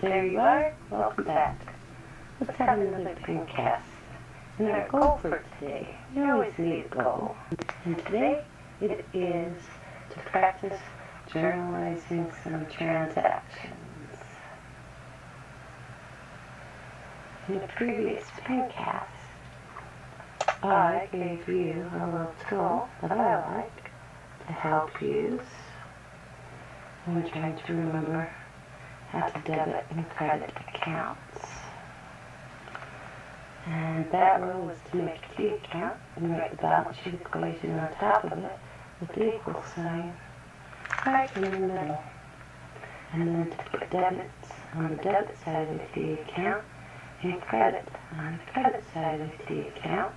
There you are. Welcome back. Let's have another podcast. And our goal for today, you always need a goal. And today it is to practice journalizing some transactions. In the previous podcast, I gave you a little tool that I like to help use when trying to remember how to debit and credit accounts. And that rule was to make a T account and write the balance sheet equation on top of it with the equal sign right in the middle. And then to put debits on the debit side of the T account and credit on the credit side of the T account.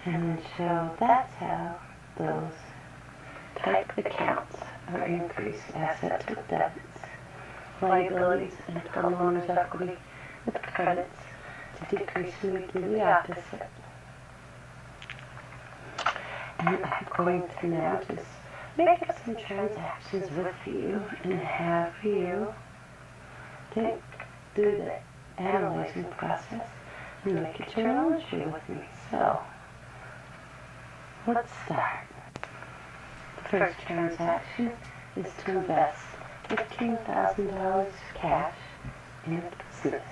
And then show that's how those type of accounts are increased assets with debits, liabilities and total owner's equity with credits to decrease and do the opposite. And I'm going to now just make up some transactions with you and have you think through the analyzing process and make a journal entry with me. So, let's start. The first transaction is to invest $15,000 cash in a business.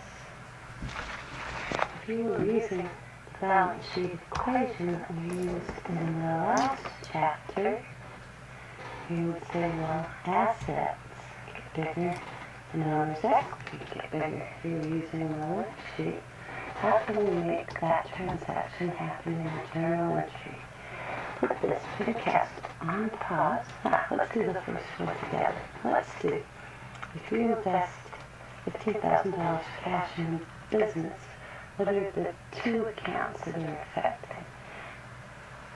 If you were using the balance sheet equation that we used in the last chapter, you would say, well, assets get bigger and owner's equity get bigger. If you're using the worksheet, how can we make that transaction happen in a journal entry? Put this podcast on pause. Let's do the first one together. Let's do. If you invest $15,000 cash in business, what are the two accounts that are affected?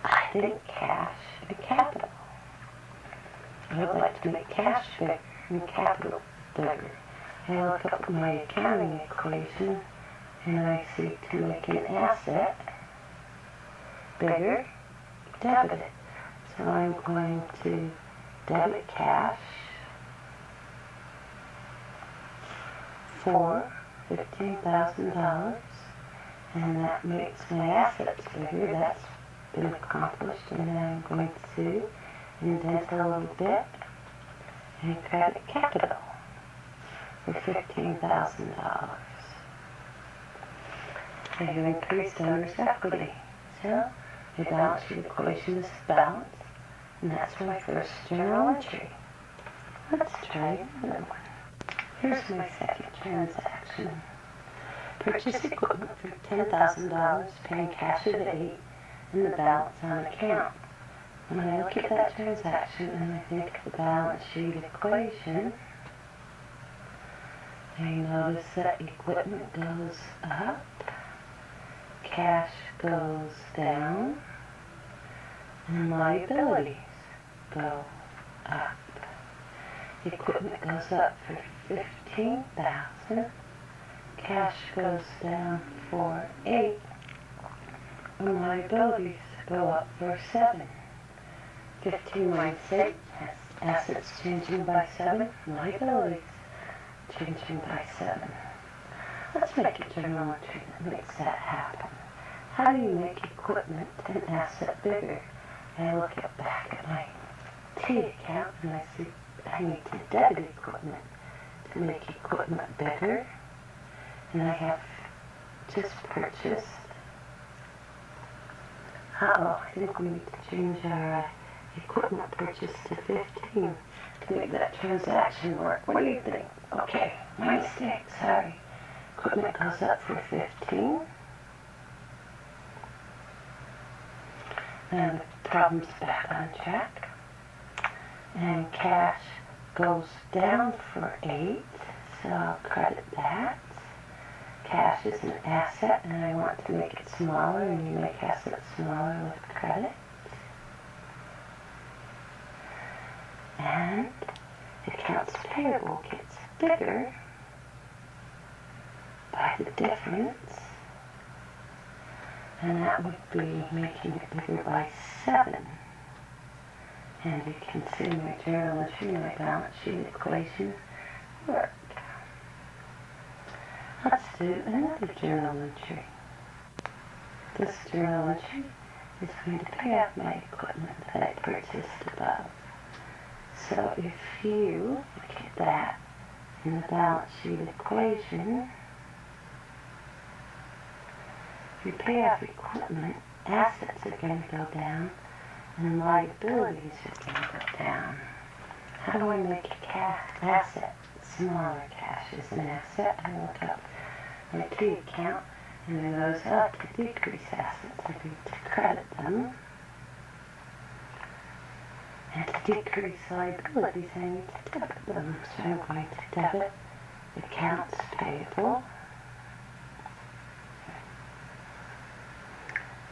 I think cash and capital. I would like to make cash bigger and capital bigger. I look up my accounting equation and I seek to make an asset bigger, debit it. So I'm going to debit cash for $15,000, and that makes my assets bigger. That's been accomplished, and now I'm going to indent a little bit and credit capital for $15,000. I have increased owner's equity. So the balance sheet equation is balanced, and that's my first journal entry. Let's try another one. Here's my second transaction. Purchase equipment for $10,000, paying cash at 8, and the balance on account. When I look at that transaction and I think of the balance sheet equation, I notice that equipment goes up, cash goes down, and liabilities go up. Equipment goes up for $15,000, cash goes down for 8, and liabilities go up for 7. 15 minus 8, assets changing by 7, liabilities changing by 7. Let's make a journal entry that makes that happen. How do you make equipment and asset bigger? I look back at my T account and I see I need to debit equipment to make equipment bigger. And I have just purchased. I think we need to change our equipment purchase to 15 to make that transaction work. What do you think? Okay, my mistake, sorry. Equipment goes up for 15. And the problem's back on track. And cash goes down for 8, so I'll credit that. Cash is an asset, and I want to make it smaller, and you make assets smaller with credit. And accounts payable gets bigger by the difference, and that would be making it bigger by 7. And you can see my journal entry, my balance sheet equation worked. do another journal entry. This journal entry is going to pay off my equipment that I purchased above. So if you look at that in the balance sheet equation, if you pay off equipment, assets are going to go down and liabilities are going to go down. How do I make a asset smaller? Cash is an asset. I look up my T account and it goes up to decrease assets. I need to credit them. And to decrease liabilities, I need to debit them. So I'm going to debit accounts payable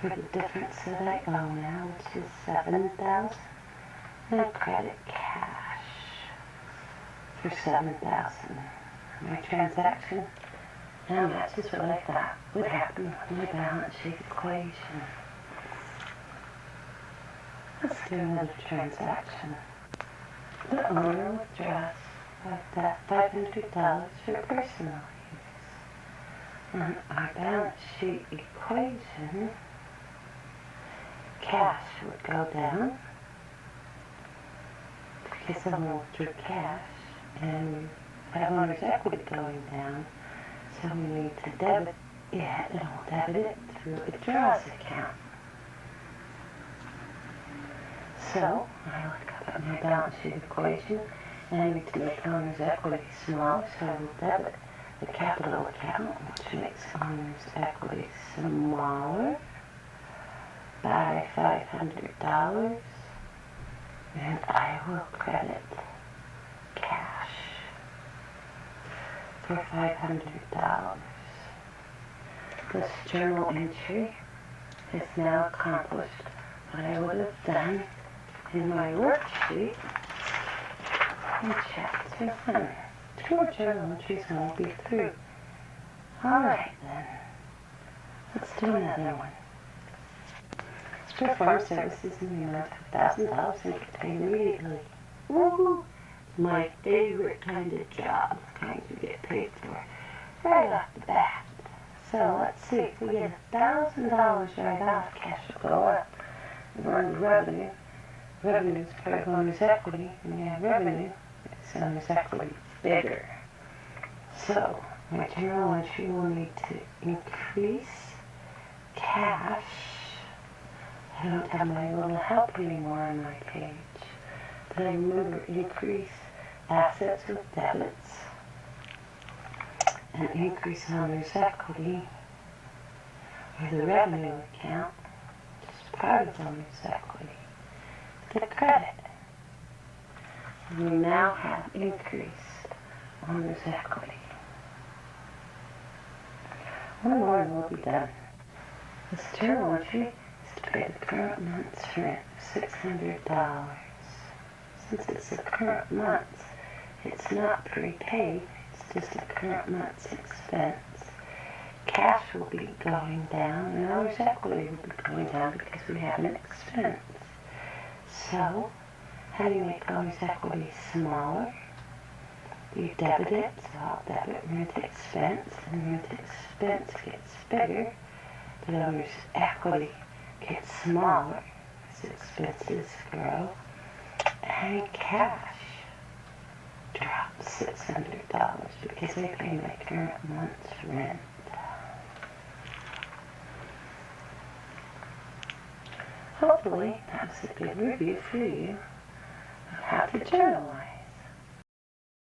for the difference that I owe now, which is $7,000, and I credit cash for $7,000. My transaction now matches what I thought would happen with my balance sheet equation. Let's do another transaction. The owner withdraws $500 for personal use. On our balance sheet equation, cash would go down because someone withdrew cash, and we have owner's equity going down, so we need to debit it, and we'll debit it through a withdrawals account. So I look up at my balance sheet equation, and I need to make owner's equity smaller, so I will debit the capital account, which makes owner's equity smaller by $500, and I will credit cash for $500. This journal entry has now accomplished what I would have done in my worksheet in chapter 1. 2 more journal entries and we'll be through. Alright then, let's do another one. Perform services in the amount of $1,000 and get paid immediately. Woo! My favorite kind of job, kind to get paid for right off the bat. So let's see, if we get $1,000 right off, cash will go up. We earn revenue. Revenue is part of owner's equity, and when you have revenue, makes owner's equity bigger. So my journal entry will need to increase cash. I don't have my little help anymore on my page. But I remember increase assets with debits and increase owner's equity or the revenue account, which is part of owner's equity, the credit. And we now have increased owner's equity. One more and we'll be done. This journal entry to pay the current month's rent of $600. Since it's a current month, it's not prepaid, it's just a current month's expense. Cash will be going down and owner's equity will be going down because we have an expense. So, how do you make owner's equity smaller? You debit it, so I'll debit rent expense, and rent expense gets bigger, but owner's equity gets smaller as expenses grow, and cash drops $600 because I pay my current month's rent. Hopefully, that's a good review for you of how to journalize.